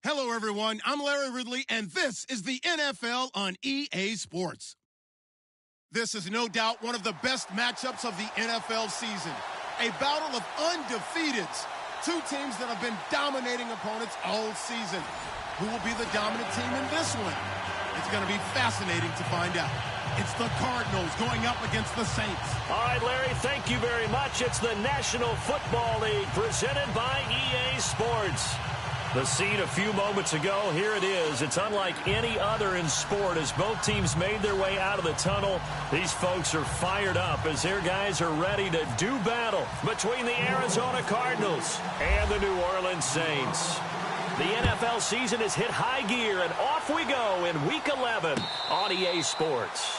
Hello, everyone. I'm Larry Ridley, and this is the NFL on EA Sports. This is no doubt one of the best matchups of the NFL season. A battle of undefeateds. Two teams that have been dominating opponents all season. Who will be the dominant team in this one? It's going to be fascinating to find out. It's the Cardinals going up against the Saints. All right, Larry, thank you very much. It's the National Football League presented by EA Sports. The scene a few moments ago, here it is. It's unlike any other in sport as both teams made their way out of the tunnel. These folks are fired up as their guys are ready to do battle between the Arizona Cardinals and the New Orleans Saints. The NFL season has hit high gear, and off we go in Week 11 on EA Sports.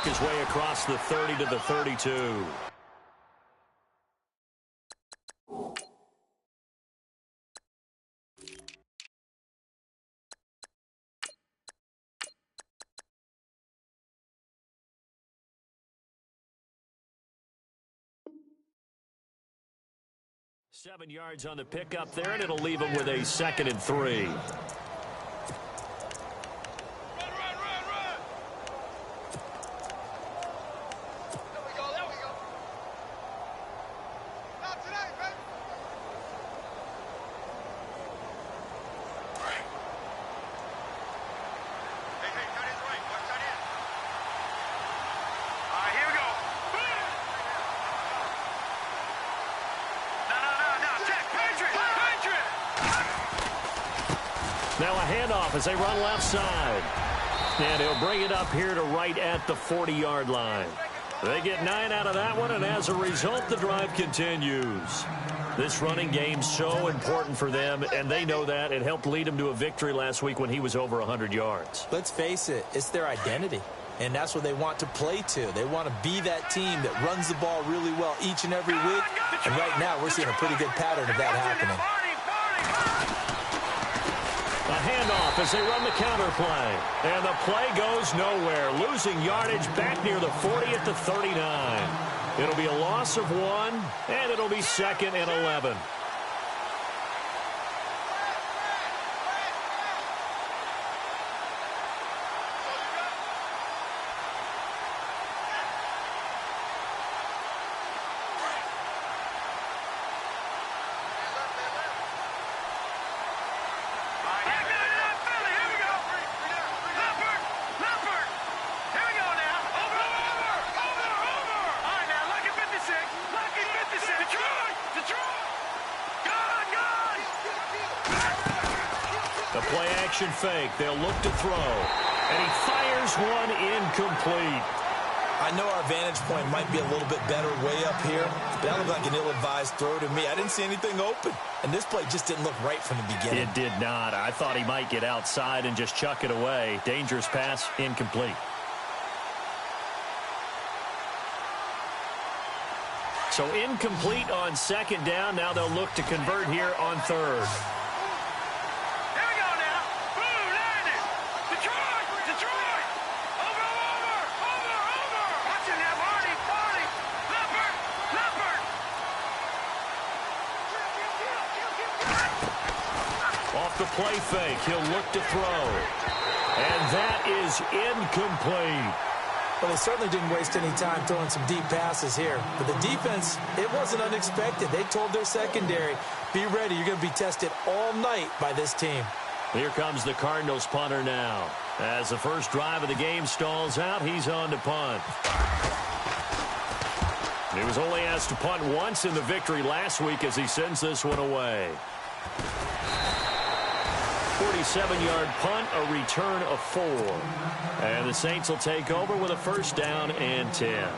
His way across the 30 to the 32. Seven yards on the pickup there, and it'll leave him with a 2nd and 3. Now a handoff as they run left side. And he'll bring it up here to right at the 40-yard line. They get 9 out of that one, and as a result, the drive continues. This running game's so important for them, and they know that. It helped lead them to a victory last week when he was over 100 yards. Let's face it, it's their identity, and that's what they want to play to. They want to be that team that runs the ball really well each and every week, and right now we're seeing a pretty good pattern of that happening. A handoff as they run the counter play. And the play goes nowhere. Losing yardage back near the 40 at the 39. It'll be a loss of 1, and it'll be 2nd and 11. Play-action fake. They'll look to throw. And he fires one incomplete. I know our vantage point might be a little bit better way up here, but that looked like an ill-advised throw to me. I didn't see anything open, and this play just didn't look right from the beginning. It did not. I thought he might get outside and just chuck it away. Dangerous pass, incomplete. So incomplete on 2nd down. Now they'll look to convert here on 3rd. The play fake. He'll look to throw. And that is incomplete. Well, they certainly didn't waste any time throwing some deep passes here. But the defense, it wasn't unexpected. They told their secondary, be ready. You're going to be tested all night by this team. Here comes the Cardinals punter now. As the first drive of the game stalls out, he's on to punt. He was only asked to punt once in the victory last week as he sends this one away. 47-yard punt, a return of 4. And the Saints will take over with a 1st down and 10.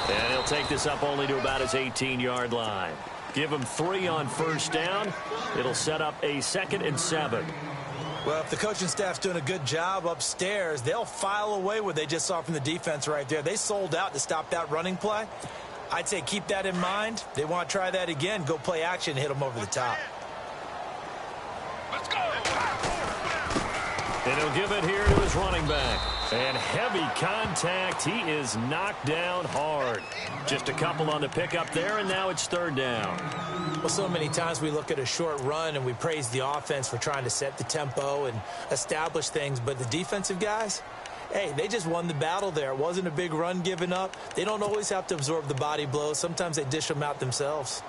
And he'll take this up only to about his 18-yard line. Give him 3 on first down. It'll set up a 2nd and 7. Well, if the coaching staff's doing a good job upstairs, they'll file away what they just saw from the defense right there. They sold out to stop that running play. I'd say keep that in mind. They want to try that again. Go play action and hit them over the top. Let's go. And he'll give it here to his running back. And heavy contact. He is knocked down hard. Just a couple on the pickup there, and now it's 3rd down. Well, so many times we look at a short run and we praise the offense for trying to set the tempo and establish things. But the defensive guys, hey, they just won the battle there. It wasn't a big run given up. They don't always have to absorb the body blows. Sometimes they dish them out themselves.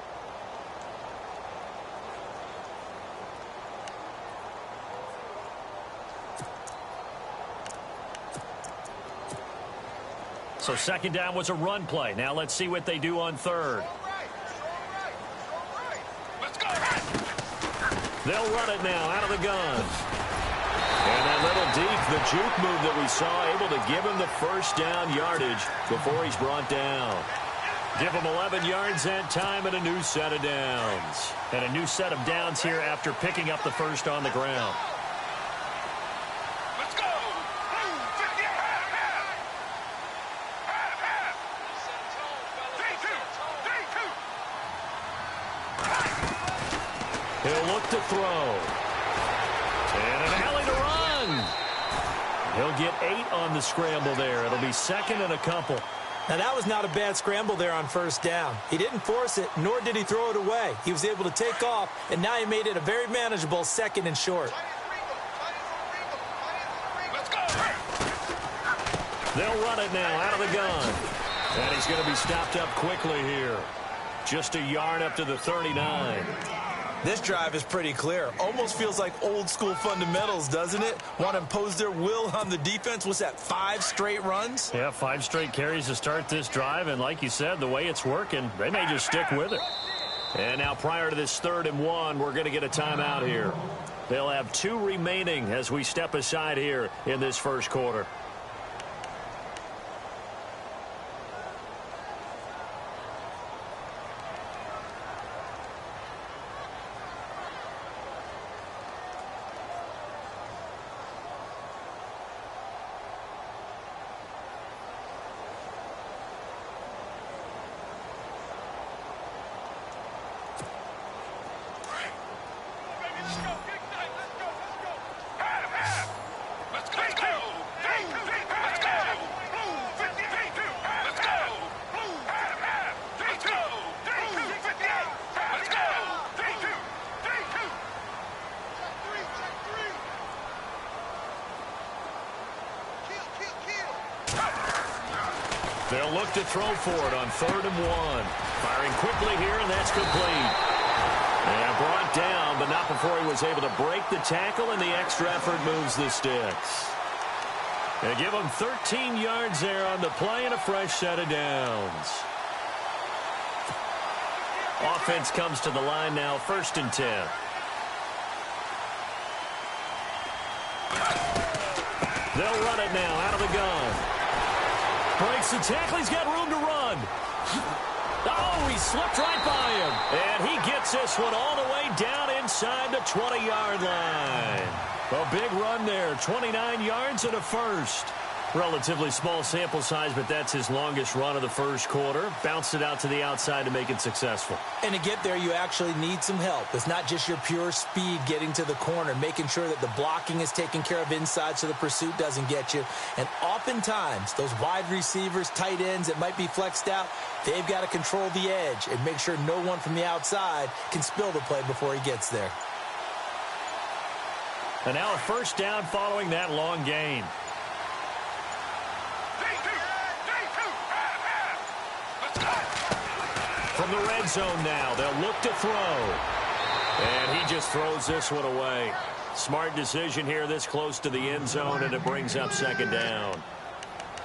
So 2nd down was a run play. Now let's see what they do on 3rd. Let's go. They'll run it now out of the gun. And that little deep, the juke move that we saw, able to give him the first down yardage before he's brought down. Give him 11 yards that time and a new set of downs. And a new set of downs here after picking up the first on the ground. Let's go. He'll look to throw. And an alley to run. He'll get 8 on the scramble there. It'll be 2nd and a couple. Now, that was not a bad scramble there on first down. He didn't force it, nor did he throw it away. He was able to take off, and now he made it a very manageable 2nd and short. Let's go. They'll run it now out of the gun. And he's going to be stopped up quickly here. Just a yard up to the 39. This drive is pretty clear. Almost feels like old school fundamentals, doesn't it? Want to impose their will on the defense. What's that, 5 straight runs? Yeah, 5 straight carries to start this drive. And like you said, the way it's working, they may just stick with it. And now prior to this 3rd and 1, we're going to get a timeout here. They'll have 2 remaining as we step aside here in this first quarter. They'll look to throw for it on 3rd and 1. Firing quickly here, and that's complete. And brought down, but not before he was able to break the tackle, and the extra effort moves the sticks. They give him 13 yards there on the play and a fresh set of downs. Offense comes to the line now, 1st and 10. They'll run it now out of the gun. Breaks the tackle. He's got room to run. Oh, he slipped right by him. And he gets this one all the way down inside the 20-yard line. A big run there. 29 yards and a first. Relatively small sample size, but that's his longest run of the first quarter. Bounced it out to the outside to make it successful. And to get there, you actually need some help. It's not just your pure speed getting to the corner, making sure that the blocking is taken care of inside so the pursuit doesn't get you. And oftentimes, those wide receivers, tight ends that might be flexed out, they've got to control the edge and make sure no one from the outside can spill the play before he gets there. And now a first down following that long gain. From the red zone now, they'll look to throw. And he just throws this one away. Smart decision here this close to the end zone, and it brings up 2nd down.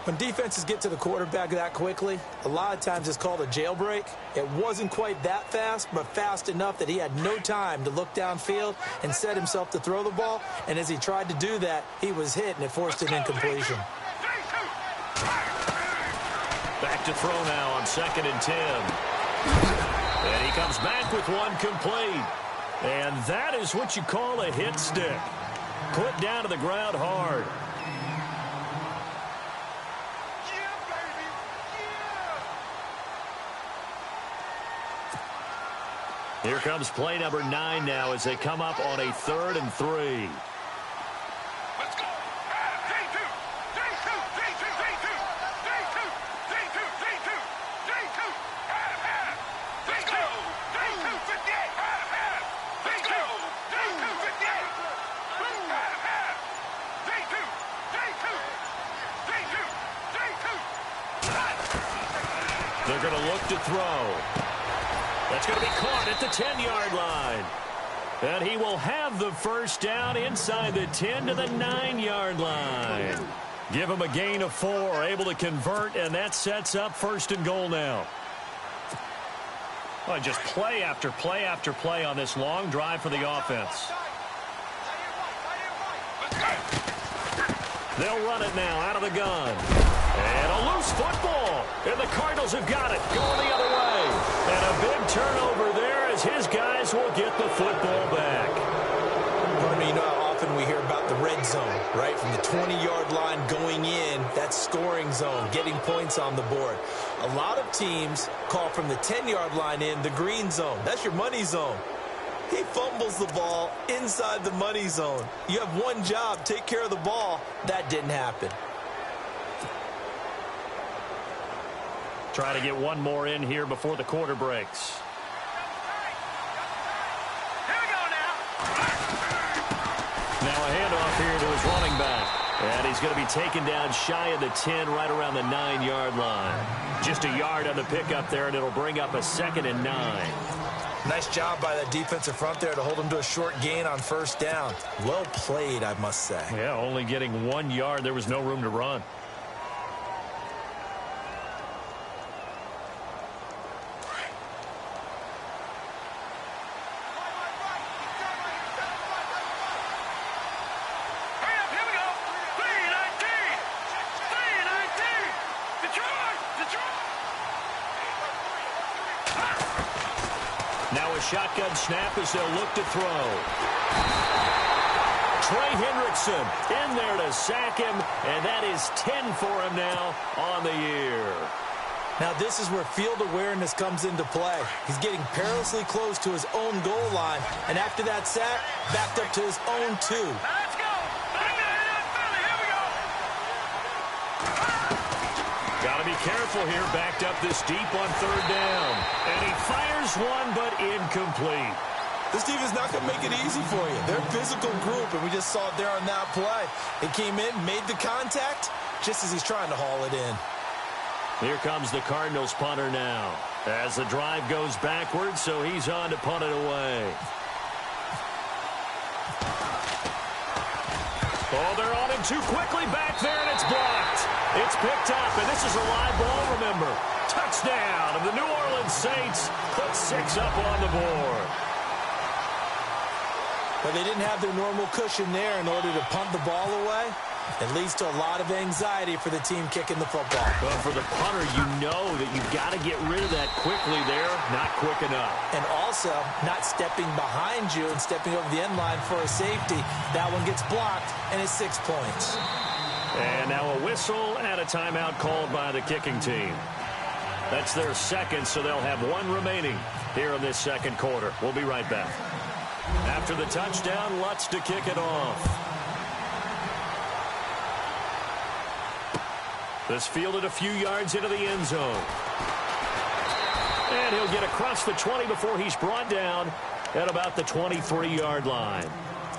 When defenses get to the quarterback that quickly, a lot of times it's called a jailbreak. It wasn't quite that fast, but fast enough that he had no time to look downfield and set himself to throw the ball. And as he tried to do that, he was hit, and it forced an incompletion. Back to throw now on 2nd and 10. And he comes back with one complete. And that is what you call a hit stick. Put down to the ground hard. Here comes play number 9 now as they come up on a 3rd and 3. Let's go. J2, J2, J2, J2, J2, J2, J2, J2, half. Let's go. J2, 58, half. Let's go. J2, 58, half. J2, J2, J2, J2. They're going to look to throw. That's going to be caught at the 10-yard line. And he will have the first down inside the 10 to the 9-yard line. Give him a gain of 4, able to convert, and that sets up 1st and goal now. Well, just play after play after play on this long drive for the offense. They'll run it now out of the gun. And a loose football. And the Cardinals have got it. Going the other way. And a big turnover there as his guys will get the football back. I mean, you know how often we hear about the red zone, right? From the 20-yard line going in, that's scoring zone, getting points on the board. A lot of teams call from the 10-yard line in the green zone. That's your money zone. He fumbles the ball inside the money zone. You have one job, take care of the ball. That didn't happen. Try to get one more in here before the quarter breaks. Here we go now. Now a handoff here to his running back. And he's going to be taken down shy of the 10, right around the 9-yard line. Just a yard on the pickup there, and it'll bring up a 2nd and 9. Nice job by that defensive front there to hold him to a short gain on 1st down. Well played, I must say. Yeah, only getting 1 yard. There was no room to run. Shotgun snap as they'll look to throw. Trey Hendrickson in there to sack him, and that is 10 for him now on the year. Now this is where field awareness comes into play. He's getting perilously close to his own goal line, and after that sack, backed up to his own 2. Let's go. Here we go. Got to be careful here, backed up this deep on 3rd down. And he fires one, but incomplete. This team is not going to make it easy for you. They're a physical group, and we just saw it there on that play. They came in, made the contact, just as he's trying to haul it in. Here comes the Cardinals punter now. As the drive goes backwards, so he's on to punt it away. Oh, they're on him too quickly back there, and it's blocked. It's picked up, and this is a live ball, remember. Touchdown, and the New Orleans Saints put 6 up on the board. But they didn't have their normal cushion there in order to punt the ball away. It leads to a lot of anxiety for the team kicking the football. Well, for the punter, you know that you've got to get rid of that quickly there. Not quick enough. And also, not stepping behind you and stepping over the end line for a safety. That one gets blocked, and it's 6 points. And now a whistle and a timeout called by the kicking team. That's their 2nd, so they'll have 1 remaining here in this 2nd quarter. We'll be right back. After the touchdown, Lutz to kick it off. This fielded a few yards into the end zone. And he'll get across the 20 before he's brought down at about the 23-yard line.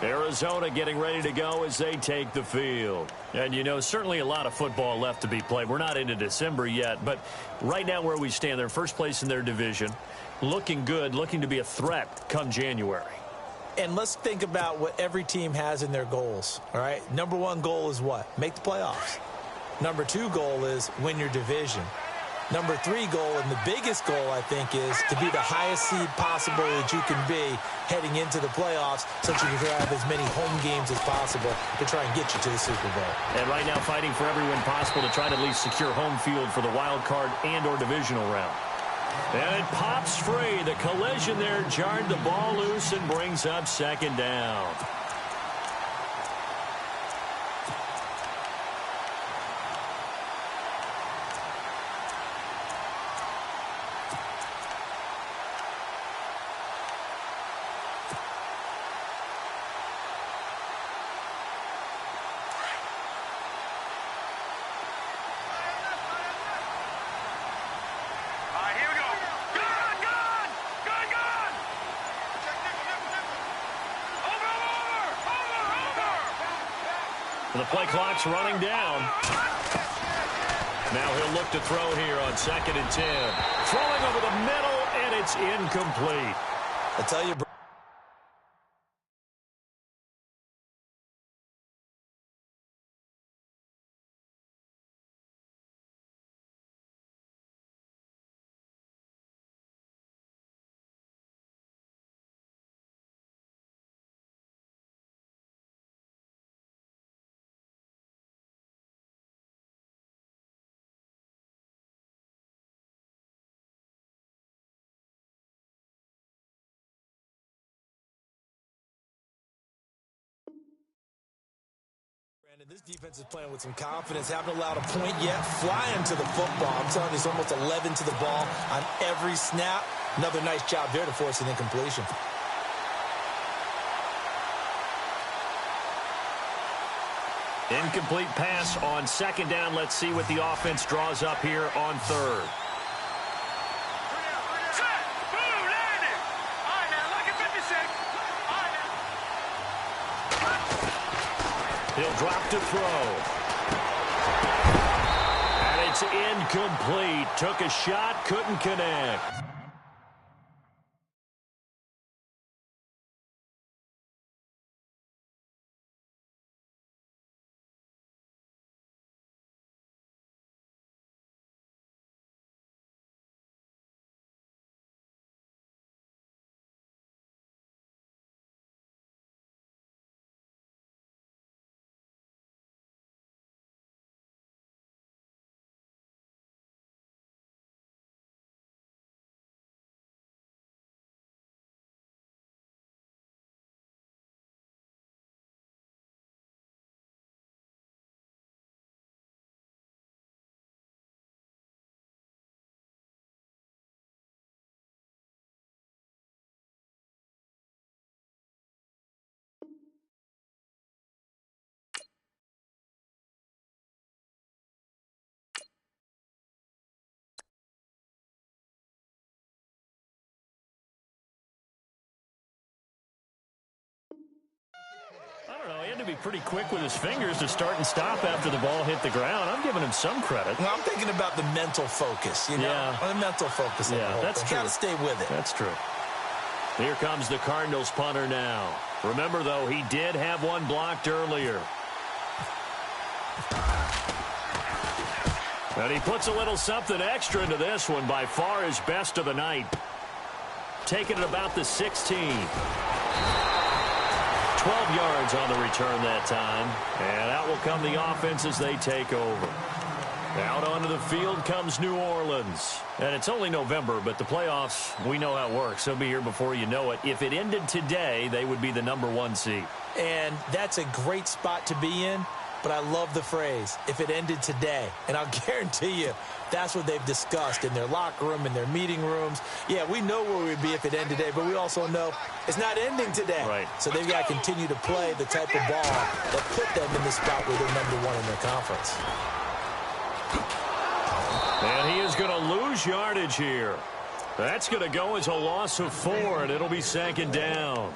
Arizona getting ready to go as they take the field. And, you know, certainly a lot of football left to be played. We're not into December yet, but right now where we stand, they're first place in their division, looking good, looking to be a threat come January. And let's think about what every team has in their goals, all right? Number 1 goal is what? Make the playoffs. Number 2 goal is win your division. Number 3 goal, and the biggest goal, I think, is to be the highest seed possible that you can be heading into the playoffs so that you can have as many home games as possible to try and get you to the Super Bowl. And right now fighting for every win possible to try to at least secure home field for the wild card and or divisional round. And it pops free. The collision there jarred the ball loose and brings up second down. The play clock's running down. Now he'll look to throw here on 2nd and 10. Throwing over the middle, and it's incomplete. I tell you, this defense is playing with some confidence. Haven't allowed a point yet. Flying to the football. I'm telling you, it's almost 11 to the ball on every snap. Another nice job there to force an incompletion. Incomplete pass on 2nd down. Let's see what the offense draws up here on 3rd. He'll drop to throw. And it's incomplete. Took a shot, couldn't connect. I don't know. He had to be pretty quick with his fingers to start and stop after the ball hit the ground. I'm giving him some credit. Well, I'm thinking about the mental focus, you know? Yeah. The mental focus. Yeah, that's true. Got to stay with it. That's true. Here comes the Cardinals punter now. Remember, though, he did have one blocked earlier. And he puts a little something extra into this one. By far his best of the night. Taking it about the 16. 12 yards on the return that time. And out will come the offense as they take over. Out onto the field comes New Orleans. And it's only November, but the playoffs, we know how it works. They'll be here before you know it. If it ended today, they would be the #1 seed. And that's a great spot to be in. But I love the phrase, if it ended today. And I'll guarantee you, that's what they've discussed in their locker room, in their meeting rooms. Yeah, we know where we'd be if it ended today, but we also know it's not ending today. Right. So they've got to continue to play the type of ball that put them in the spot where they're #1 in their conference. And he is going to lose yardage here. That's going to go as a loss of 4, and it'll be 2nd down.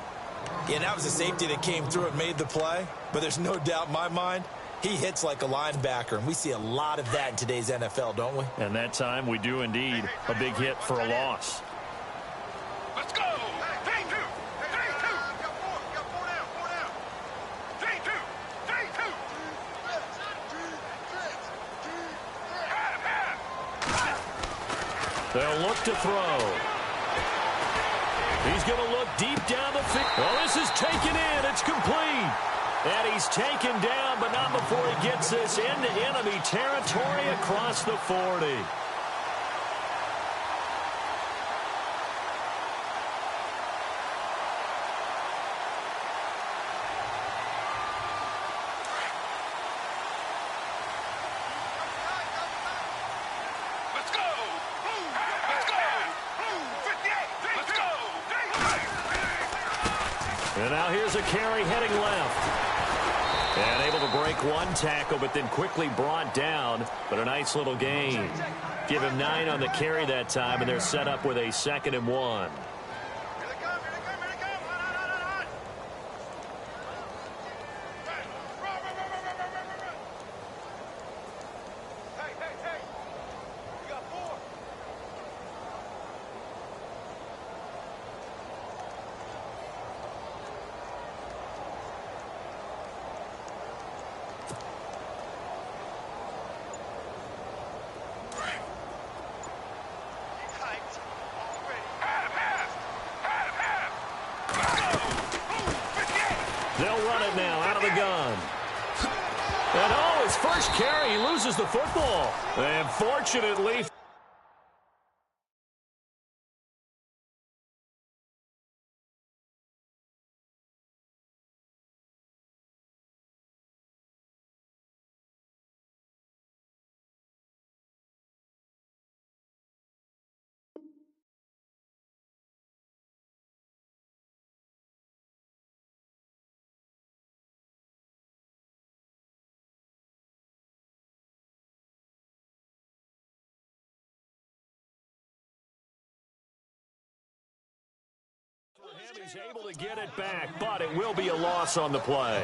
Yeah, that was a safety that came through and made the play. But there's no doubt in my mind, he hits like a linebacker. And we see a lot of that in today's NFL, don't we? And that time we do indeed. A big hit for a loss. Let's go! 3-2! 3-2! Got four down, 3-2! 3-2! They'll look to throw. He's going to look deep down the field. Well, this is taken in. It's complete. And he's taken down, but not before he gets this into enemy territory across the 40. Let's go! Let's go! 58! Let's go! And now here's a carry heading left. And able to break one tackle, but then quickly brought down. But a nice little gain. Give him 9 on the carry that time, and they're set up with a 2nd and 1. Here they come! Here they come! Here they come! Run! Hey! We got 4. They'll run it now out of the gun. And oh, his first carry, he loses the football. And fortunately... He's able to get it back, but it will be a loss on the play.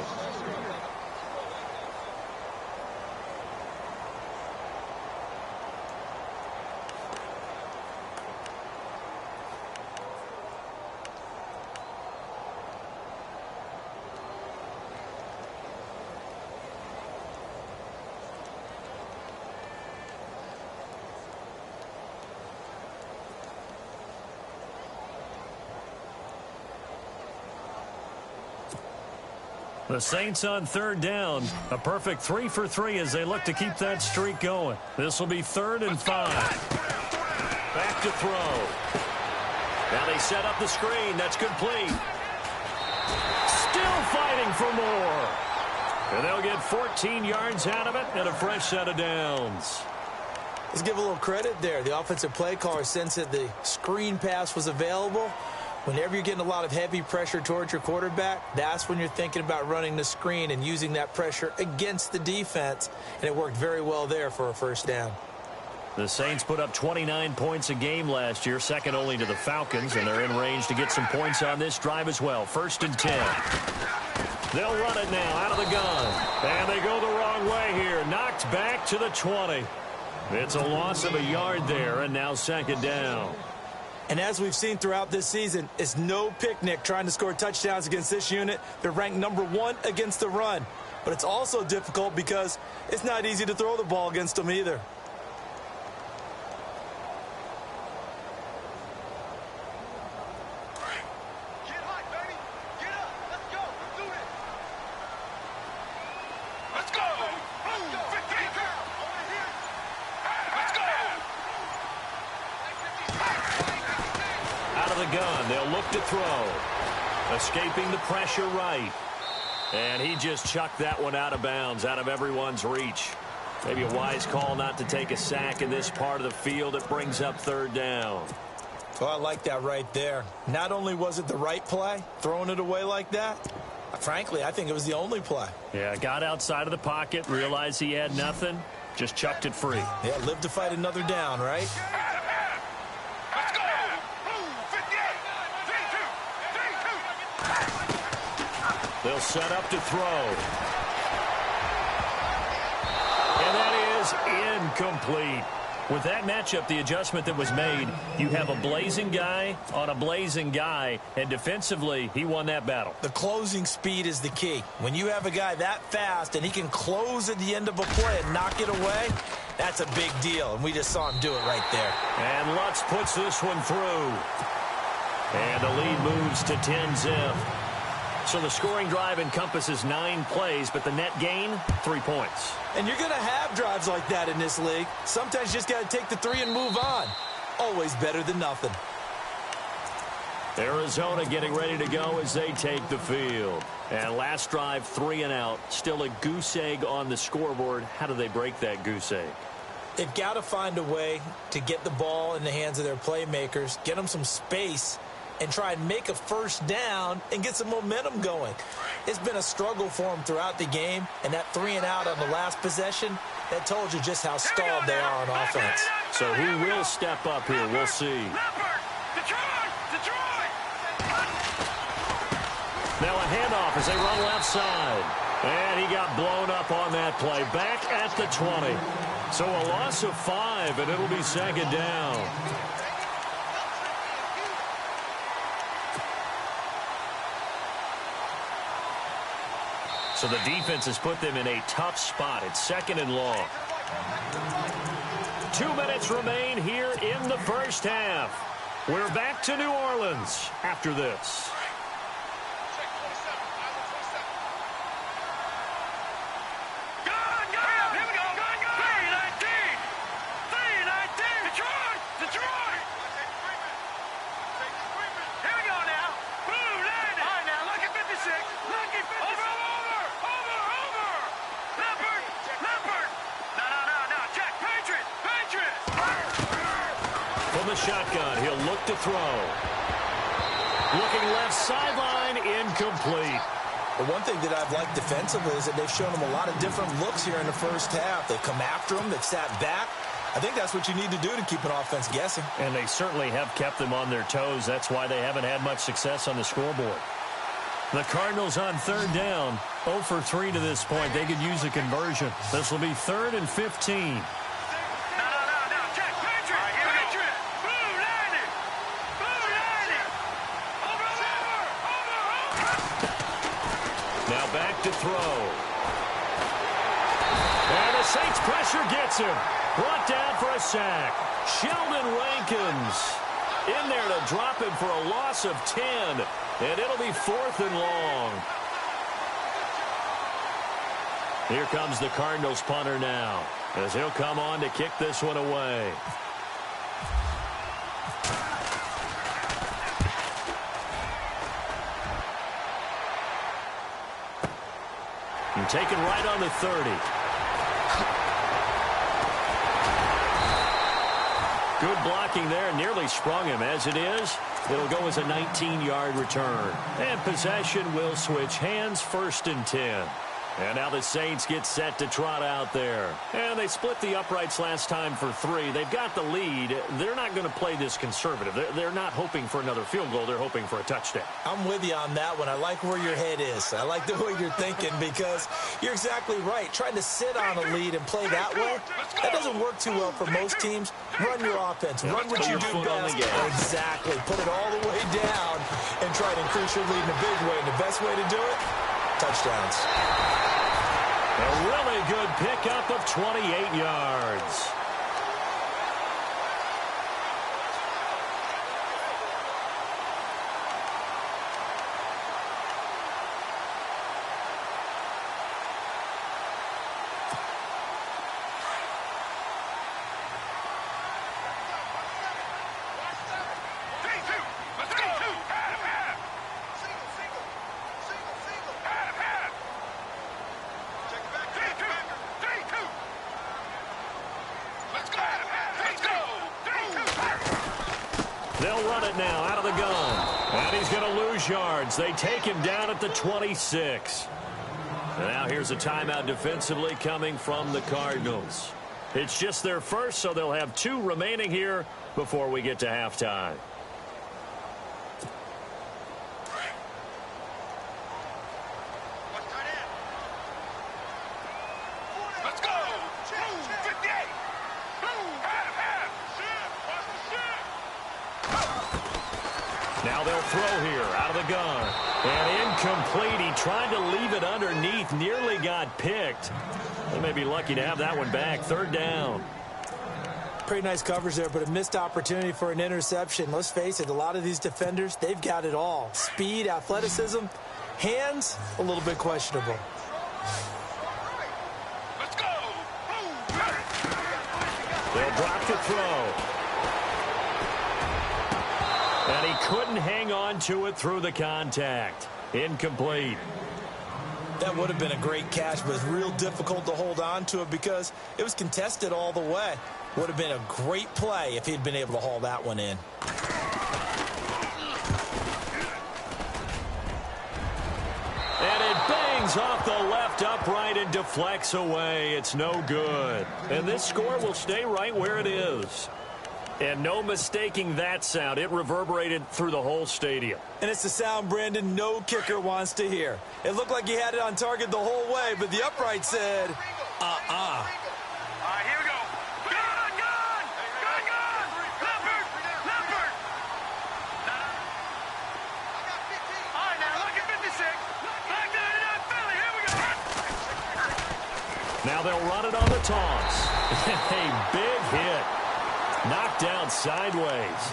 The Saints on 3rd down. A perfect 3 for 3 as they look to keep that streak going. This will be 3rd and 5. Back to throw. Now they set up the screen. That's complete. Still fighting for more. And they'll get 14 yards out of it and a fresh set of downs. Let's give a little credit there. The offensive play caller sensed that the screen pass was available. Whenever you're getting a lot of heavy pressure towards your quarterback, that's when you're thinking about running the screen and using that pressure against the defense. And it worked very well there for a first down. The Saints put up 29 points a game last year, second only to the Falcons, and they're in range to get some points on this drive as well. 1st and 10. They'll run it now out of the gun. And they go the wrong way here. Knocked back to the 20. It's a loss of a yard there, and now 2nd down. And as we've seen throughout this season, it's no picnic trying to score touchdowns against this unit. They're ranked number 1 against the run. But it's also difficult because it's not easy to throw the ball against them either. Get hot, baby! Get up! Let's go! Let's do this! Let's go! 50! Over here! Let's go! Out of the gun, they'll look to throw. Escaping the pressure right. And he just chucked that one out of bounds, out of everyone's reach. Maybe a wise call not to take a sack in this part of the field. It brings up 3rd down. Well, I like that right there. Not only was it the right play, throwing it away like that, frankly, I think it was the only play. Yeah, got outside of the pocket, realized he had nothing, just chucked it free. Yeah, live to fight another down, right? Let's go! 58! 3-2! They'll set up to throw. And that is incomplete. With that matchup, the adjustment that was made, you have a blazing guy on a blazing guy, and defensively, he won that battle. The closing speed is the key. When you have a guy that fast and he can close at the end of a play and knock it away, That's a big deal, and we just saw him do it right there. And Lutz puts this one through. And the lead moves to 10-zip. So the scoring drive encompasses 9 plays, but the net gain, 3 points. And you're going to have drives like that in this league. Sometimes you just got to take the 3 and move on. Always better than nothing. Arizona getting ready to go as they take the field. And last drive, 3 and out. Still a goose egg on the scoreboard. How do they break that goose egg? They've got to find a way to get the ball in the hands of their playmakers, get them some space, and try and make a first down and get some momentum going. It's been a struggle for them throughout the game, and that 3 and out on the last possession, that told you just how stalled they are on offense. So who will step up here? We'll see. Now a handoff as they run left side. And he got blown up on that play. Back at the 20. So a loss of 5, and it'll be second down. So the defense has put them in a tough spot. It's second and long. 2 minutes remain here in the first half. We're back to New Orleans after this. Shotgun. He'll look to throw. Looking left sideline, incomplete. The one thing that I've liked defensively is that they've shown them a lot of different looks here in the first half. They've come after them. They've sat back. I think that's what you need to do to keep an offense guessing. And they certainly have kept them on their toes. That's why they haven't had much success on the scoreboard. The Cardinals on third down. 0 for 3 to this point. They could use a conversion. This will be 3rd and 15. Now back to throw. And the Saints pressure gets him. Brought down for a sack. Sheldon Rankins in there to drop him for a loss of 10. And it'll be 4th and long. Here comes the Cardinals punter now, as he'll come on to kick this one away. And taken right on the 30. Good blocking there. Nearly sprung him. As it is, it'll go as a 19-yard return. And possession will switch hands, 1st and 10. And now the Saints get set to trot out there. And they split the uprights last time for 3. They've got the lead. They're not going to play this conservative. They're not hoping for another field goal. They're hoping for a touchdown. I'm with you on that one. I like where your head is. I like the way you're thinking because you're exactly right. Trying to sit on a lead and play that way, that doesn't work too well for most teams. Run your offense. Run what you do best. Exactly. Put it all the way down and try to increase your lead in a big way. And the best way to do it, touchdowns. A really good pickup of 28 yards. They'll run it now out of the gun. And he's going to lose yards. They take him down at the 26. And now here's a timeout defensively coming from the Cardinals. It's just their first, so they'll have 2 remaining here before we get to halftime. Now they'll throw here out of the gun. And incomplete. He tried to leave it underneath. Nearly got picked. They may be lucky to have that one back. Third down. Pretty nice coverage there, but a missed opportunity for an interception. Let's face it, a lot of these defenders, they've got it all. Speed, athleticism, hands, a little bit questionable. Let's go. They'll drop the throw. And he couldn't hang on to it through the contact. Incomplete. That would have been a great catch, but it's real difficult to hold on to it because it was contested all the way. Would have been a great play if he'd been able to haul that one in. And it bangs off the left upright and deflects away. It's no good. And this score will stay right where it is. And no mistaking that sound. It reverberated through the whole stadium. And it's the sound, Brandon, no kicker wants to hear. It looked like he had it on target the whole way, but the upright said, All right, here we go. Gun! Leopard! All right, now look at 56. Back to 99 Philly. Here we go. Now they'll run it on the toss. A big hit. Knocked out sideways.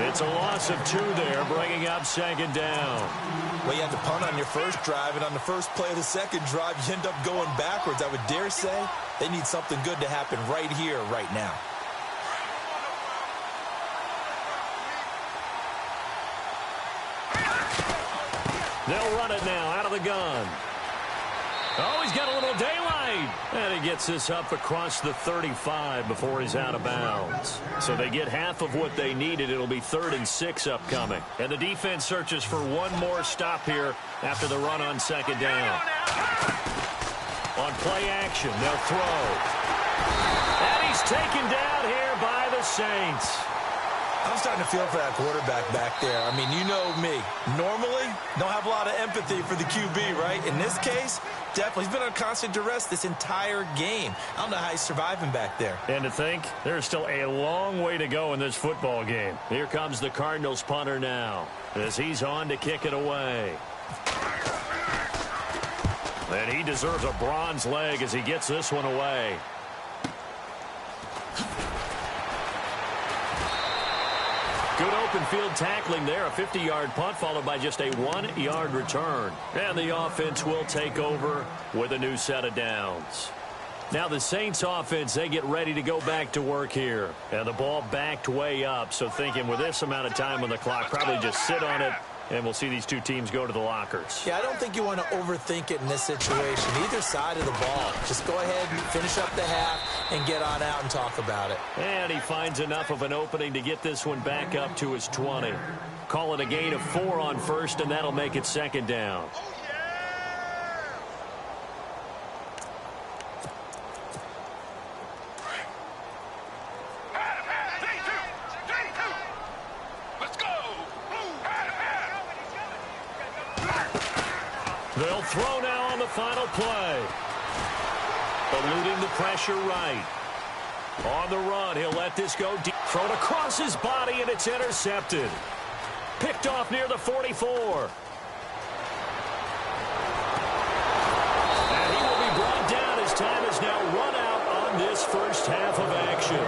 It's a loss of 2 there, bringing up second down. well, you had to punt on your first drive, and on the first play of the second drive, you end up going backwards. I would dare say they need something good to happen right here, right now. They'll run it now out of the gun. Oh, he's got a little daylight. And he gets this up across the 35 before he's out of bounds. So they get half of what they needed. It'll be 3rd and 6 upcoming. And the defense searches for one more stop here after the run on second down. On play action, they'll throw. And he's taken down here by the Saints. I'm starting to feel for that quarterback back there. I mean, you know me. Normally, don't have a lot of empathy for the QB, right? In this case, definitely. He's been on constant duress this entire game. I don't know how he's surviving back there. And to think, there's still a long way to go in this football game. Here comes the Cardinals punter now as he's on to kick it away. And he deserves a bronze leg as he gets this one away. Good open field tackling there. A 50-yard punt followed by just a 1-yard return. And the offense will take over with a new set of downs. Now the Saints offense, they get ready to go back to work here. And the ball backed way up. So thinking with this amount of time on the clock, probably just sit on it. And we'll see these two teams go to the lockers. Yeah, I don't think you want to overthink it in this situation. Either side of the ball. Just go ahead and finish up the half and get on out and talk about it. And he finds enough of an opening to get this one back up to his 20. Call it a gain of 4 on first, and that'll make it second down. They'll throw now on the final play. Eluding the pressure right. On the run, he'll let this go deep. Thrown across his body, and it's intercepted. Picked off near the 44. And he will be brought down as time is now run out on this first half of action.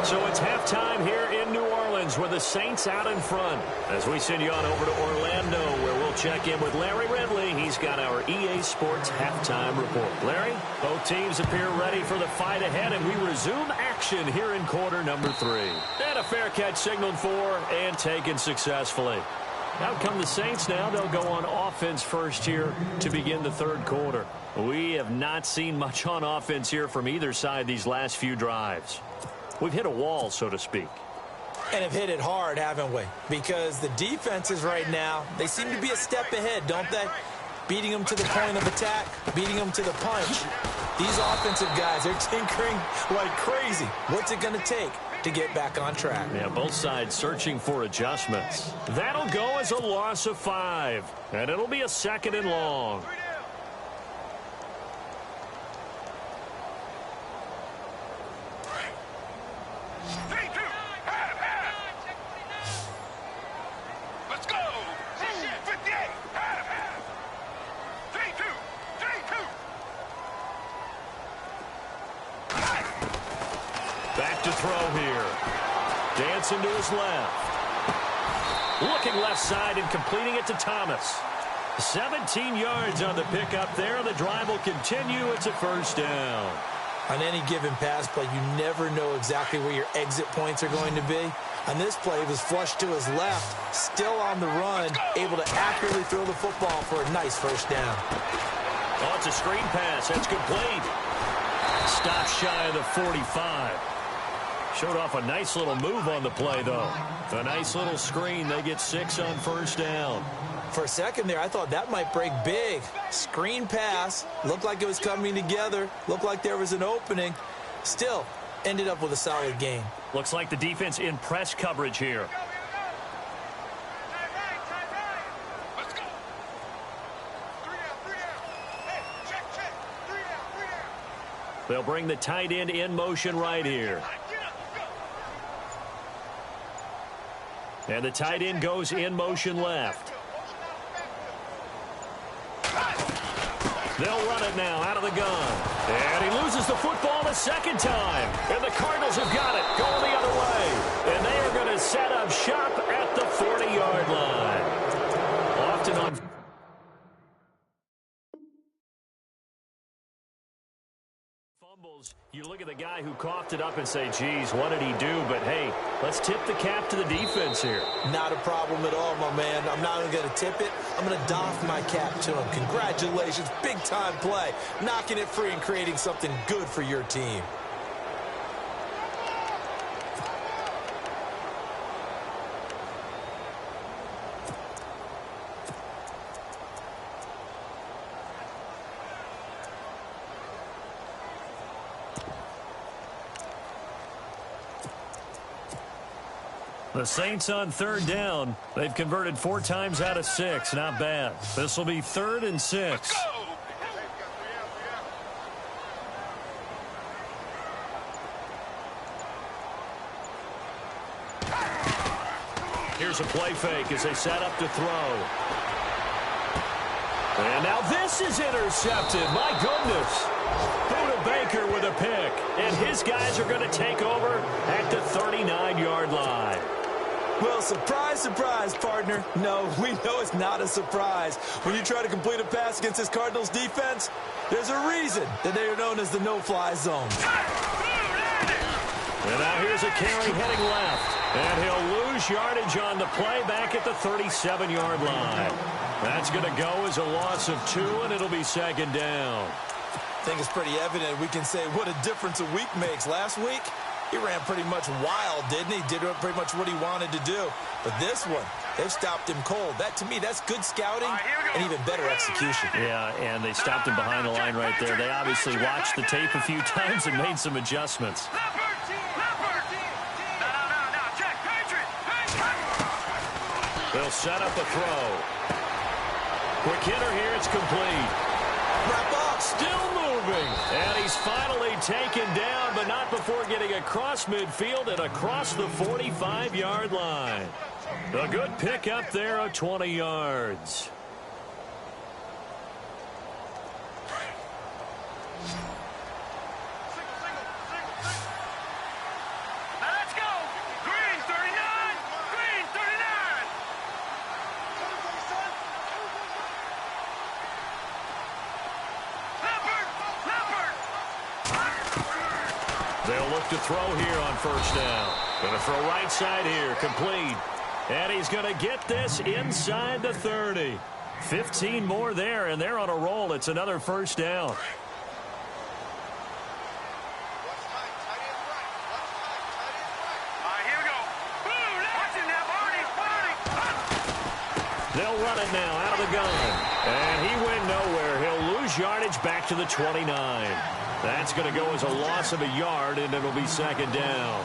So it's halftime here in New Orleans with the Saints out in front. As we send you on over to Orlando, where we'll check in with Larry Ridley. He's got our EA Sports halftime report. Larry, both teams appear ready for the fight ahead, and we resume action here in quarter number 3. And a fair catch signaled for and taken successfully. Out come the Saints now. They'll go on offense first here to begin the third quarter. We have not seen much on offense here from either side these last few drives. We've hit a wall, so to speak. And have hit it hard, haven't we? Because the defenses right now, they seem to be a step ahead, don't they? Beating them to the point of attack, beating them to the punch. These offensive guys, they're tinkering like crazy. What's it going to take to get back on track? Yeah, both sides searching for adjustments. That'll go as a loss of 5. And it'll be a 2nd and long. Back to throw here. Dancing to his left. Looking left side and completing it to Thomas. 17 yards on the pickup there. The drive will continue. It's a first down. On any given pass play, you never know exactly where your exit points are going to be. On this play, he was flushed to his left, still on the run, able to accurately throw the football for a nice first down. Oh, it's a screen pass. That's complete. Stop shy of the 45. Showed off a nice little move on the play, though. A nice little screen. They get 6 on first down. For a second there, I thought that might break big. Screen pass. Looked like it was coming together. Looked like there was an opening. Still, ended up with a solid gain. Looks like the defense in press coverage here. Let's go. 3 out. Hey, check. 3 out. They'll bring the tight end in motion right here. And the tight end goes in motion left. They'll run it now out of the gun. And he loses the football a second time. And the Cardinals have got it going the other way. And they are going to set up shop at the 40-yard line. Often on fumbles, you look at the guy who coughed it up and say, geez, what did he do? But, hey, let's tip the cap to the defense here. Not a problem at all, my man. I'm not even going to tip it. I'm going to doff my cap to him. Congratulations. Big-time play. Knocking it free and creating something good for your team. The Saints on third down. They've converted 4 times out of 6. Not bad. This will be 3rd and 6. Here's a play fake as they set up to throw. And now this is intercepted. My goodness. Buda Baker with a pick. And his guys are going to take over at the 39-yard line. Well, surprise, surprise, partner. No, we know it's not a surprise. When you try to complete a pass against this Cardinals defense, there's a reason that they are known as the no-fly zone. And now here's a carry heading left. And he'll lose yardage on the play back at the 37-yard line. That's going to go as a loss of 2, and it'll be 2nd down. I think it's pretty evident we can say what a difference a week makes. Last week, he ran pretty much wild, didn't he? Did pretty much what he wanted to do. But this one, they've stopped him cold. That, to me, that's good scouting and even better execution. Yeah, and they stopped him behind the line right there. They obviously watched the tape a few times and made some adjustments. They'll set up a throw. Quick hitter here, it's complete. Still moving. And he's finally taken down, but not before getting across midfield and across the 45-yard line. A good pick up there of 20 yards. Let's go. Green 39. Green 39. They'll look to throw here on first down. Going to throw right side here, complete. And he's going to get this inside the 30. 15 more there, and they're on a roll. It's another first down. They'll run it now out of the gun. And he went nowhere. He'll lose yardage back to the 29. That's going to go as a loss of a yard, and it'll be 2nd down.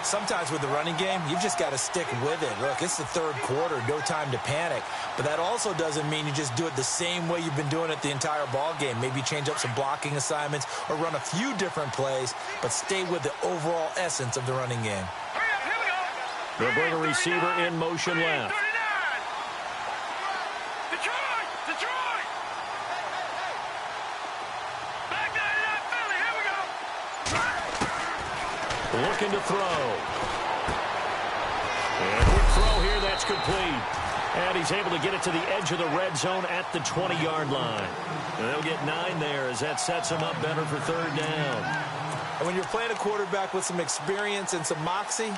Sometimes with the running game, you've just got to stick with it. Look, it's the 3rd quarter, no time to panic. But that also doesn't mean you just do it the same way you've been doing it the entire ball game. Maybe change up some blocking assignments or run a few different plays, but stay with the overall essence of the running game. They'll bring a receiver in motion left. Looking to throw. And quick throw here, that's complete. And he's able to get it to the edge of the red zone at the 20-yard line. And they'll get 9 there as that sets him up better for third down. And when you're playing a quarterback with some experience and some moxie,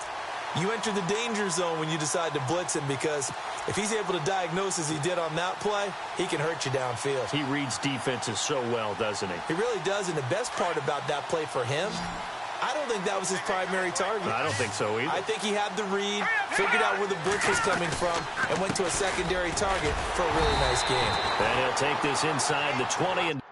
you enter the danger zone when you decide to blitz him, because if he's able to diagnose as he did on that play, he can hurt you downfield. He reads defenses so well, doesn't he? He really does, and the best part about that play for him, I don't think that was his primary target. I don't think so either. I think he had the read, figured out where the blitz was coming from, and went to a secondary target for a really nice game. And he'll take this inside the 20 and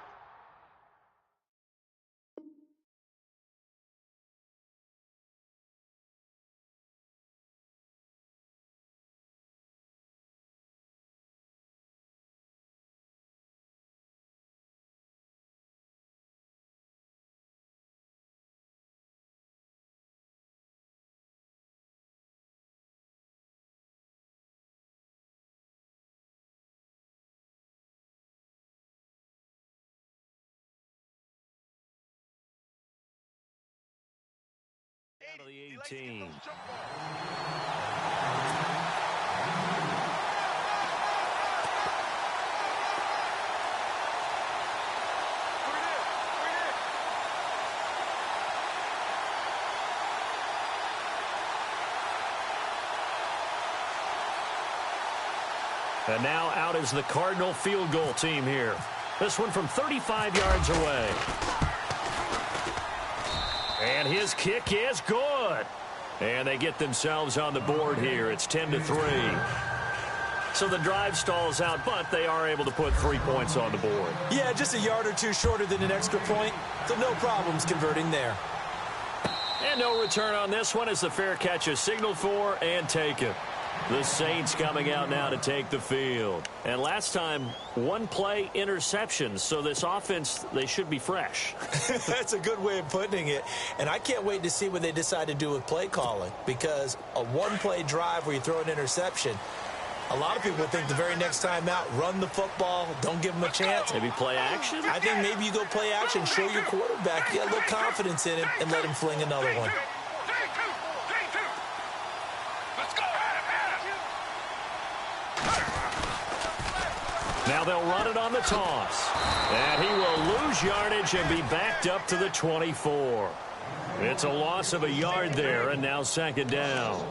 out of the 18. And now out is the Cardinal field goal team here. This one from 35 yards away. And his kick is good. And they get themselves on the board here. It's 10-3. So the drive stalls out, but they are able to put 3 points on the board. Yeah, just a yard or two shorter than an extra point, so no problems converting there. And no return on this one as the fair catch is signaled for and taken. The Saints coming out now to take the field. And last time, one play interceptions. So this offense, they should be fresh. That's a good way of putting it. And I can't wait to see what they decide to do with play calling. Because a one-play drive where you throw an interception, a lot of people think the very next time out, run the football, don't give them a chance. Maybe play action? I think maybe you go play action, show your quarterback, get a little confidence in him, and let him fling another one. Now they'll run it on the toss. And he will lose yardage and be backed up to the 24. It's a loss of a yard there, and now second down.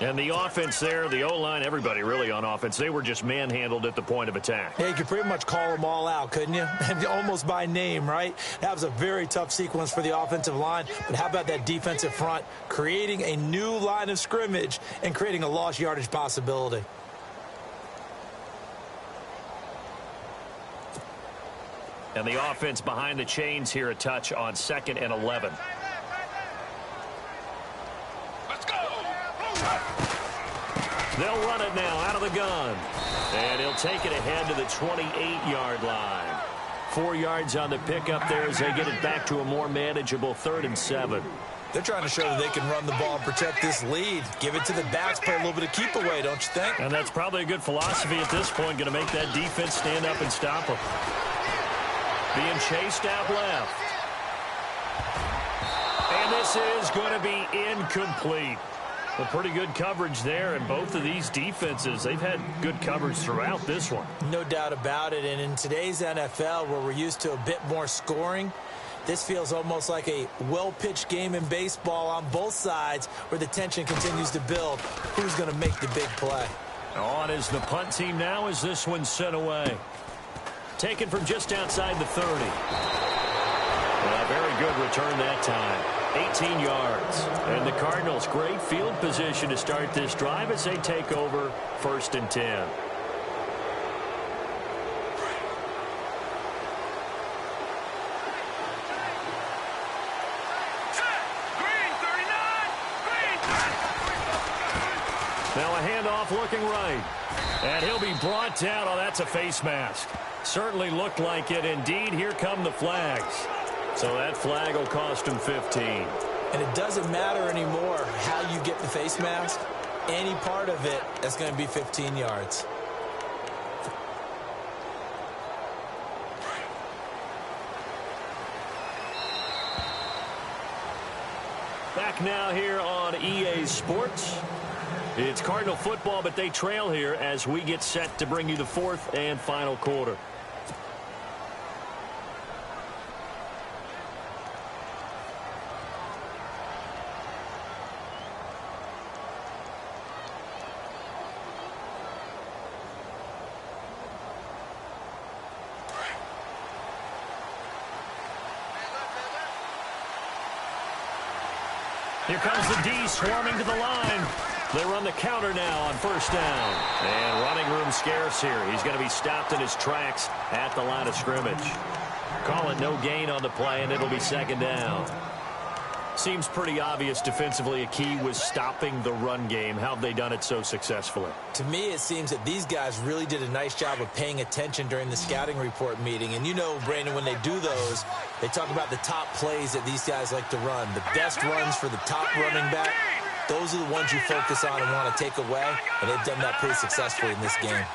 And the offense there, the O-line, everybody really on offense, they were just manhandled at the point of attack. Yeah, you could pretty much call them all out, couldn't you? Almost by name, right? That was a very tough sequence for the offensive line. But how about that defensive front, creating a new line of scrimmage and creating a lost yardage possibility? And the offense behind the chains here, a touch on 2nd and 11. Let's go! They'll run it now out of the gun. And he'll take it ahead to the 28-yard line. 4 yards on the pickup there as they get it back to a more manageable 3rd and 7. They're trying to show that they can run the ball and protect this lead. Give it to the backs, play a little bit of keep away, don't you think? And that's probably a good philosophy at this point, going to make that defense stand up and stop them. Being chased out left. And this is going to be incomplete. Well, pretty good coverage there, and both of these defenses, they've had good coverage throughout this one. No doubt about it, and in today's NFL, where we're used to a bit more scoring, this feels almost like a well-pitched game in baseball on both sides where the tension continues to build. Who's going to make the big play? On is the punt team now as this one's sent away. Taken from just outside the 30. A very good return that time. 18 yards. And the Cardinals, great field position to start this drive as they take over 1st and 10. Now a handoff looking right. And he'll be brought down. Oh, that's a face mask. Certainly looked like it. Indeed, here come the flags. So that flag will cost him 15. And it doesn't matter anymore how you get the face mask. Any part of it, that's going to be 15 yards. Back now here on EA Sports. It's Cardinal football, but they trail here as we get set to bring you the fourth and final quarter. Here comes the D swarming to the line. They run the counter now on first down. And running room scarce here. He's going to be stopped in his tracks at the line of scrimmage. Call it no gain on the play, and it'll be second down. Seems pretty obvious defensively a key was stopping the run game. How have they done it so successfully? To me, it seems that these guys really did a nice job of paying attention during the scouting report meeting. And you know, Brandon, when they do those, they talk about the top plays that these guys like to run. The best runs for the top running back, those are the ones you focus on and want to take away. And they've done that pretty successfully in this game.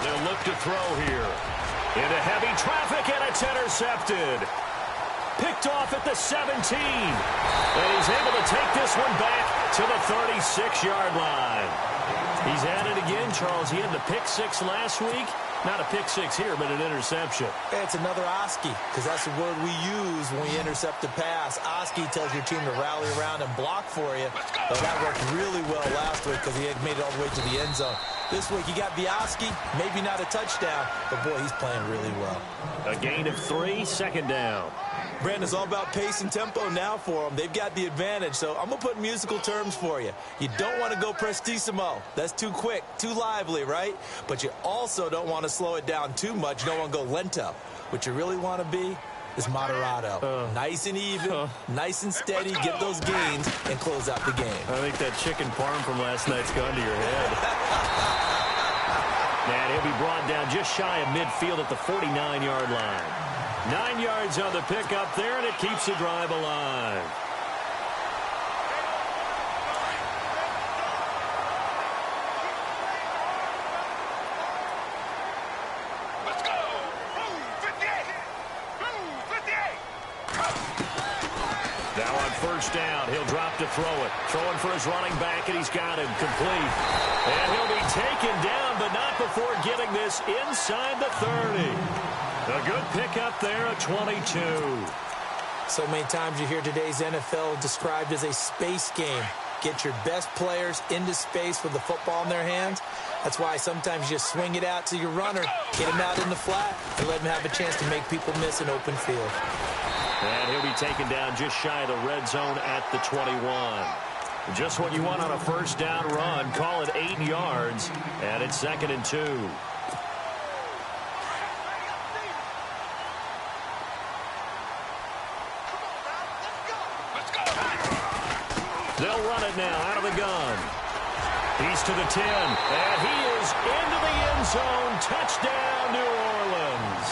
They'll look to throw here. Into heavy traffic, and it's intercepted. Picked off at the 17. And he's able to take this one back to the 36-yard line. He's at it again, Charles. He had the pick six last week. Not a pick six here, but an interception. It's another Oski, because that's the word we use when we intercept a pass. Oski tells your team to rally around and block for you. But that worked really well last week because he had made it all the way to the end zone. This week, you got Oski, maybe not a touchdown, but, boy, he's playing really well. A gain of 3, second down. Brandon, it's all about pace and tempo now for them. They've got the advantage, so I'm going to put musical terms for you. You don't want to go prestissimo. That's too quick, too lively, right? But you also don't want to slow it down too much. You don't want to go lento. What you really want to be is moderato. Nice and even, nice and steady, get those gains, and close out the game. I think that chicken parm from last night's gone to your head. And he'll be brought down just shy of midfield at the 49-yard line. 9 yards on the pickup there, and it keeps the drive alive. Let's go! Move 58! Move 58! Now on first down, he'll drop to throw it. Throwing for his running back, and he's got him complete. And he'll be taken down, but not before getting this inside the 30. A good pickup there at 22. So many times you hear today's NFL described as a space game. Get your best players into space with the football in their hands. That's why sometimes you just swing it out to your runner, get him out in the flat, and let him have a chance to make people miss an open field. And he'll be taken down just shy of the red zone at the 21. Just what you want on a first down run. Call it 8 yards, and it's 2nd and 2. They'll run it now out of the gun. He's to the 10, and he is into the end zone. Touchdown, New Orleans.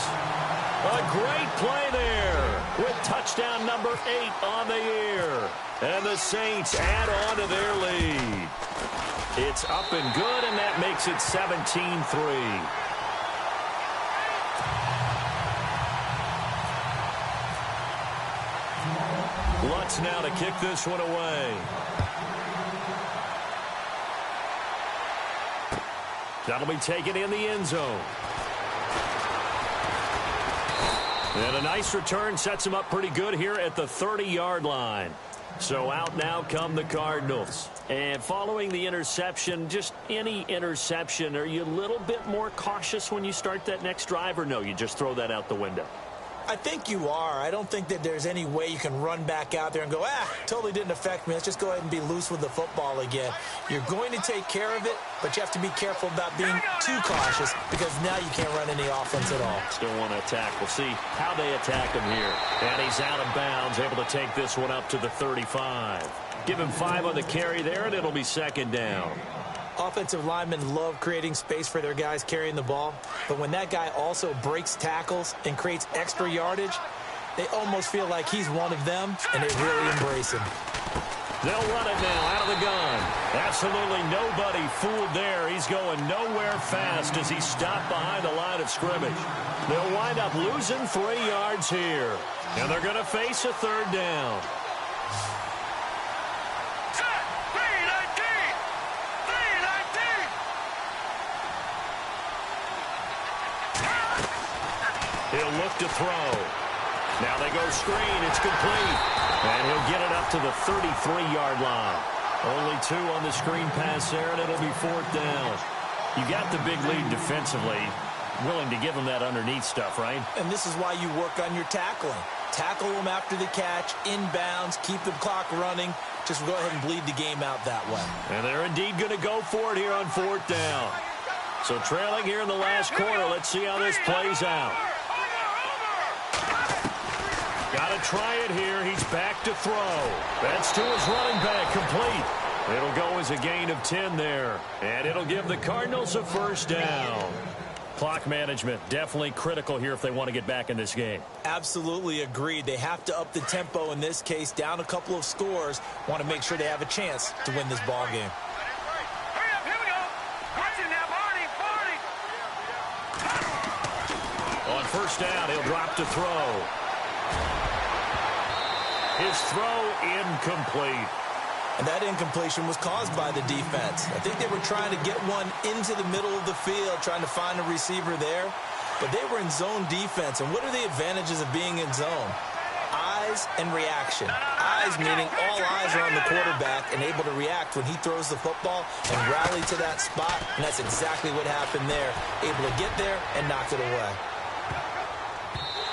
A great play there with touchdown number 8 on the year. And the Saints add on to their lead. It's up and good, and that makes it 17-3. Lutz now to kick this one away. That'll be taken in the end zone. And a nice return sets him up pretty good here at the 30-yard line. So out now come the Cardinals. And following the interception, just any interception, are you a little bit more cautious when you start that next drive, or no, you just throw that out the window? I think you are. I don't think that there's any way you can run back out there and go, totally didn't affect me. Let's just go ahead and be loose with the football again. You're going to take care of it, but you have to be careful about being too cautious because now you can't run any offense at all. Still want to attack. We'll see how they attack him here. And he's out of bounds, able to take this one up to the 35. Give him 5 on the carry there, and it'll be 2nd down. Offensive linemen love creating space for their guys carrying the ball, but when that guy also breaks tackles and creates extra yardage, they almost feel like he's one of them, and they really embrace him. They'll run it now out of the gun. Absolutely nobody fooled there. He's going nowhere fast as he stopped behind the line of scrimmage. They'll wind up losing 3 yards here. And they're going to face a third down. Set. 319. 319. He'll look to throw. Now they go screen. It's complete. And he'll get it up to the 33-yard line. Only 2 on the screen pass there, and it'll be 4th down. You got the big lead defensively. Willing to give them that underneath stuff, right? And this is why you work on your tackling. Tackle them after the catch, inbounds, keep the clock running. Just go ahead and bleed the game out that way. And they're indeed going to go for it here on 4th down. So trailing here in the last quarter. Let's see how this plays out. Got to try it here. He's back to throw. That's to his running back, complete. It'll go as a gain of 10 there. And it'll give the Cardinals a 1st down. Clock management definitely critical here if they want to get back in this game. Absolutely agreed. They have to up the tempo in this case, down a couple of scores. Want to make sure they have a chance to win this ball game. Hurry up, here we go. Watch it now, Barney. On 1st down, he'll drop to throw. His throw incomplete. And that incompletion was caused by the defense. I think they were trying to get one into the middle of the field, trying to find a receiver there. But they were in zone defense. And what are the advantages of being in zone? Eyes and reaction. Eyes meaning all eyes are on the quarterback and able to react when he throws the football and rally to that spot. And that's exactly what happened there. Able to get there and knock it away.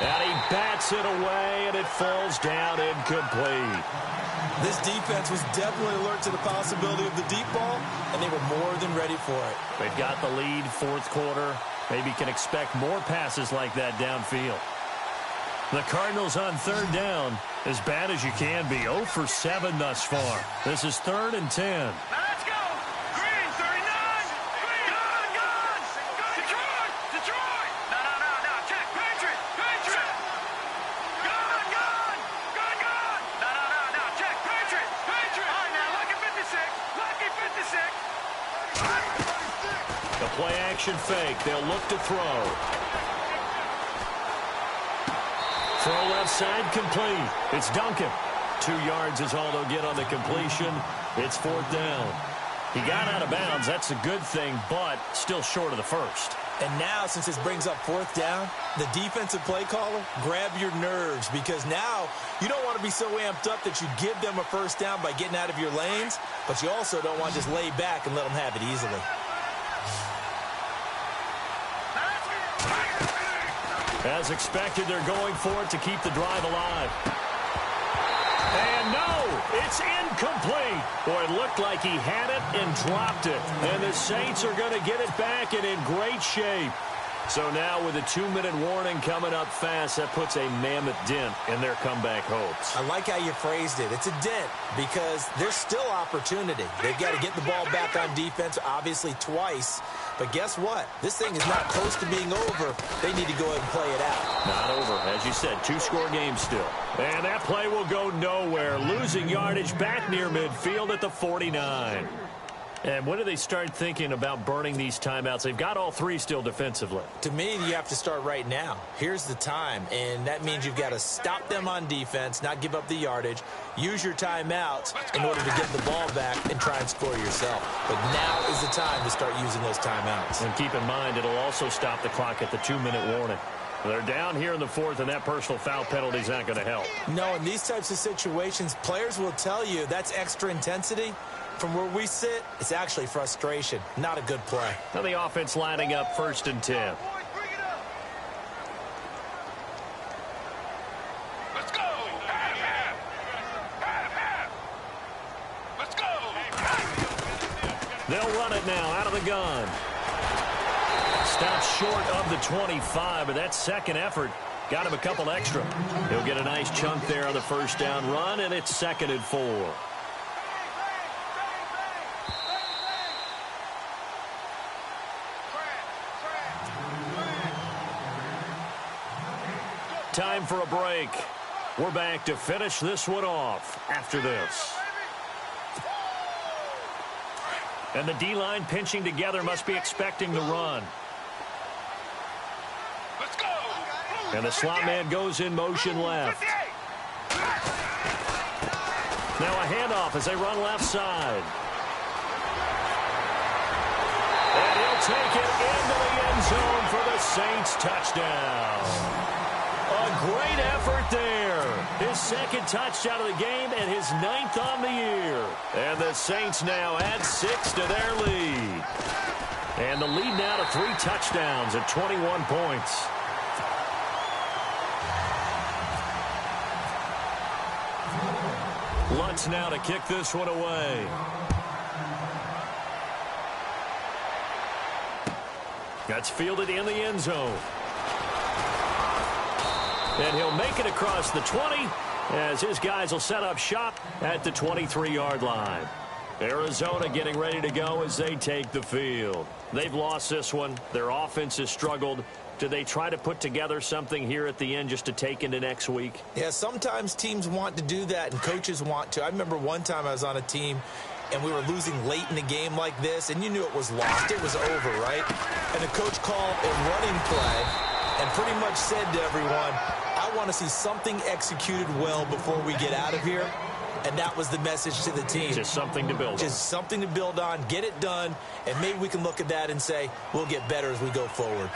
And he bats it away, and it falls down incomplete. This defense was definitely alert to the possibility of the deep ball, and they were more than ready for it. They've got the lead, 4th quarter. Maybe can expect more passes like that downfield. The Cardinals on 3rd down, as bad as you can be, 0 for 7 thus far. This is 3rd and 10. Now let's go. Green, 39. Green. Gun. Detroit. Detroit. No. Check. Patriot. Gun. No. Check. Patriot. All right, now, lucky 56. Lucky 56. The play action fake. They'll look to throw. Throw left side complete. It's Duncan. 2 yards is all they'll get on the completion. It's 4th down. He got out of bounds. That's a good thing, but still short of the 1st. And now, since this brings up 4th down, the defensive play caller, grab your nerves, because now you don't want to be so amped up that you give them a 1st down by getting out of your lanes, but you also don't want to just lay back and let them have it easily. As expected, they're going for it to keep the drive alive. And no, it's incomplete. Boy, it looked like he had it and dropped it. And the Saints are going to get it back and in great shape. So now with a 2-minute warning coming up fast, that puts a mammoth dent in their comeback hopes. I like how you phrased it. It's a dent because there's still opportunity. They've got to get the ball back on defense, obviously twice. But guess what? This thing is not close to being over. They need to go ahead and play it out. Not over. As you said, 2-score game still. And that play will go nowhere. Losing yardage back near midfield at the 49. And when do they start thinking about burning these timeouts? They've got all 3 still defensively. To me, you have to start right now. Here's the time, and that means you've got to stop them on defense, not give up the yardage, use your timeouts in order to get the ball back and try and score yourself. But now is the time to start using those timeouts. And keep in mind, it'll also stop the clock at the 2-minute warning. They're down here in the 4th, and that personal foul penalty is not going to help. No, in these types of situations, players will tell you that's extra intensity. From where we sit, it's actually frustration. Not a good play. Now the offense lining up 1st and 10. Let's go. Let's go. They'll run it now out of the gun. Stopped short of the 25, but that second effort got him a couple extra. He'll get a nice chunk there on the 1st down run, and it's 2nd and 4. Time for a break. We're back to finish this one off after this. And the D-line pinching together must be expecting the run. Let's go. And the slot man goes in motion left. Now a handoff as they run left side. And he'll take it into the end zone for the Saints touchdown. A great effort there. His second touchdown of the game and his 9th on the year. And the Saints now add 6 to their lead. And the lead now to 3 touchdowns at 21 points. Lutz now to kick this one away. That's fielded in the end zone. And he'll make it across the 20 as his guys will set up shop at the 23-yard line. Arizona getting ready to go as they take the field. They've lost this one. Their offense has struggled. Do they try to put together something here at the end just to take into next week? Yeah, sometimes teams want to do that and coaches want to. I remember one time I was on a team and we were losing late in the game like this, and you knew it was lost. It was over, right? And the coach called a running play and pretty much said to everyone, I want to see something executed well before we get out of here. And that was the message to the team. Just something to build on. Just something to build on, get it done, and maybe we can look at that and say, we'll get better as we go forward.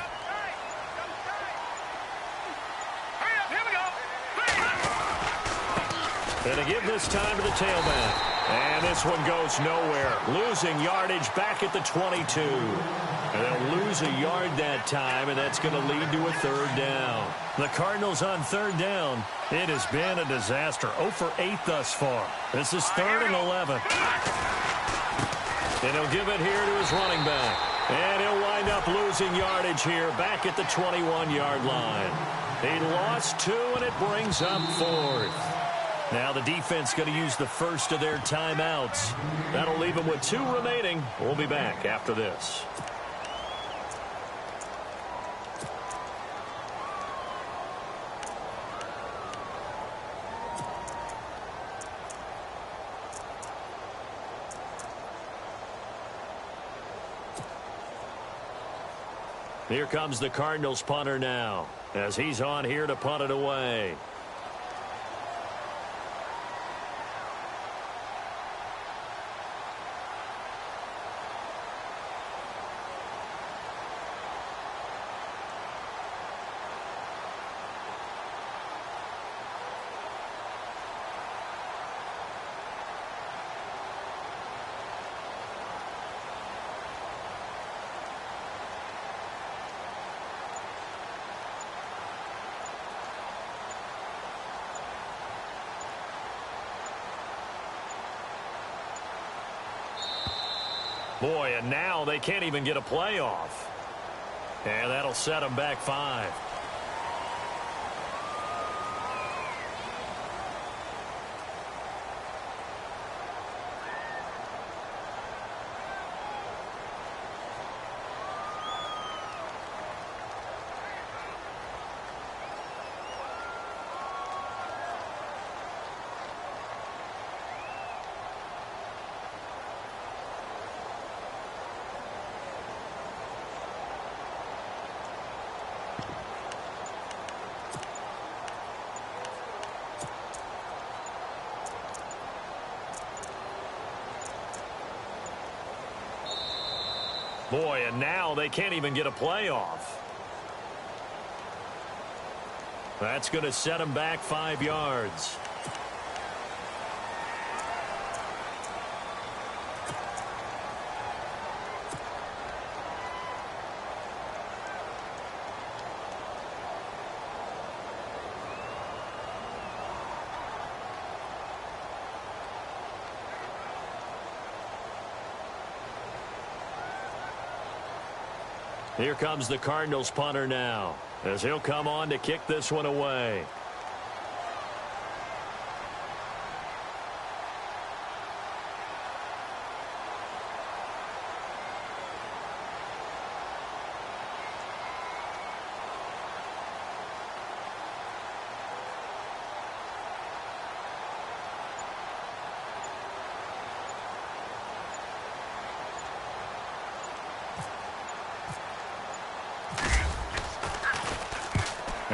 Hurry up, here we go. And to give this time to the tailback. And this one goes nowhere. Losing yardage back at the 22. And they'll lose a yard that time, and that's going to lead to a 3rd down. The Cardinals on 3rd down. It has been a disaster. 0 for 8 thus far. This is 3rd and 11. And he'll give it here to his running back. And he'll wind up losing yardage here back at the 21-yard line. He lost 2, and it brings up 4th. Now the defense going to use the first of their timeouts. That'll leave them with 2 remaining. We'll be back after this. Here comes the Cardinals punter now as he's on here to punt it away. Boy, and now they can't even get a play off. And that'll set them back 5. Boy, and now they can't even get a play off. That's going to set them back 5 yards. Here comes the Cardinals punter now as he'll come on to kick this one away.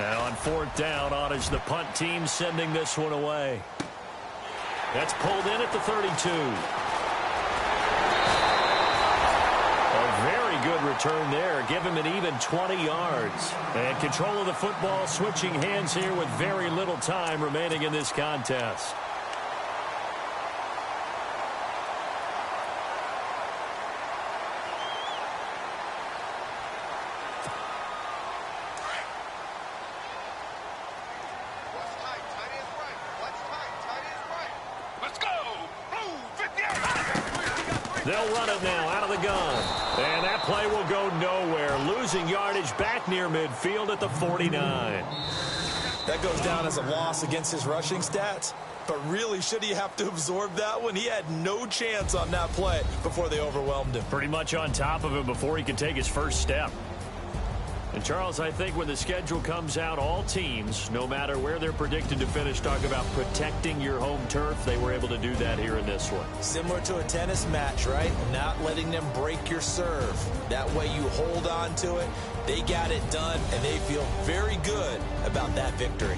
And on fourth down, on is the punt team sending this one away. That's pulled in at the 32. A very good return there. Give him an even 20 yards. And control of the football switching hands here with very little time remaining in this contest. They'll run it now out of the gun. And that play will go nowhere. Losing yardage back near midfield at the 49. That goes down as a loss against his rushing stats. But really, should he have to absorb that one? He had no chance on that play before they overwhelmed him. Pretty much on top of him before he could take his first step. And, Charles, I think when the schedule comes out, all teams, no matter where they're predicted to finish, talk about protecting your home turf. They were able to do that here in this one. Similar to a tennis match, right? Not letting them break your serve. That way you hold on to it. They got it done, and they feel very good about that victory.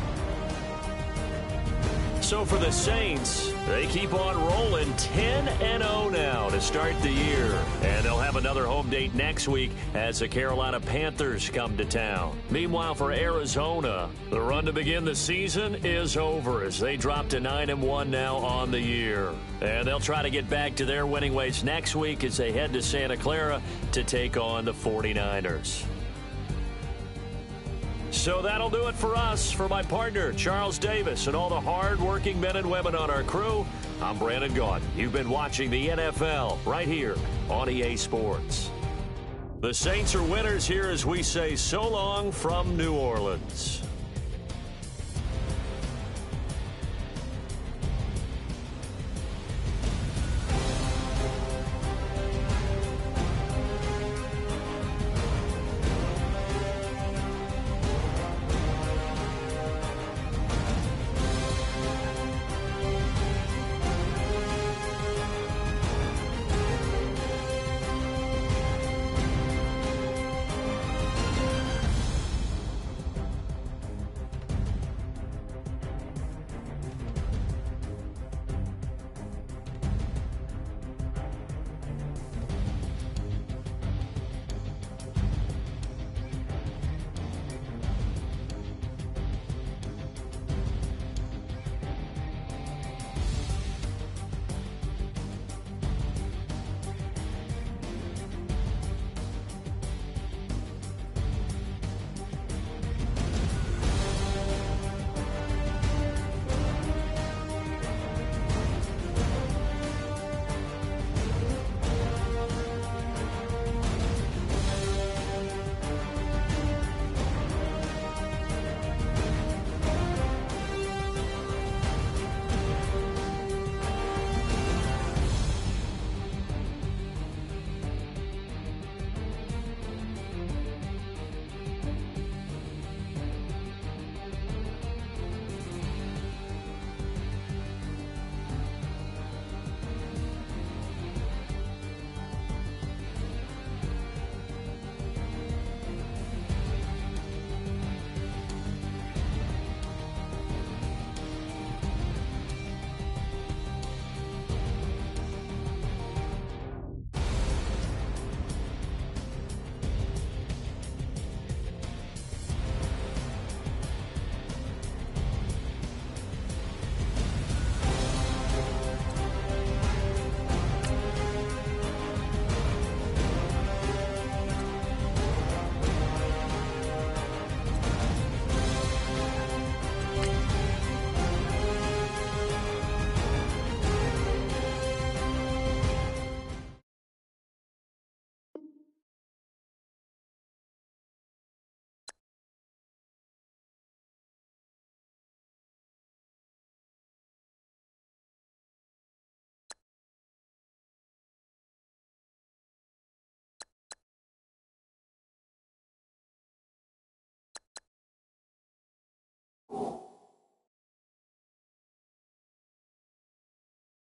So for the Saints, they keep on rolling 10-0 now to start the year. And they'll have another home date next week as the Carolina Panthers come to town. Meanwhile, for Arizona, the run to begin the season is over as they drop to 9-1 now on the year. And they'll try to get back to their winning ways next week as they head to Santa Clara to take on the 49ers. So that'll do it for us. For my partner, Charles Davis, and all the hard-working men and women on our crew, I'm Brandon Gaudin. You've been watching the NFL right here on EA Sports. The Saints are winners here as we say so long from New Orleans.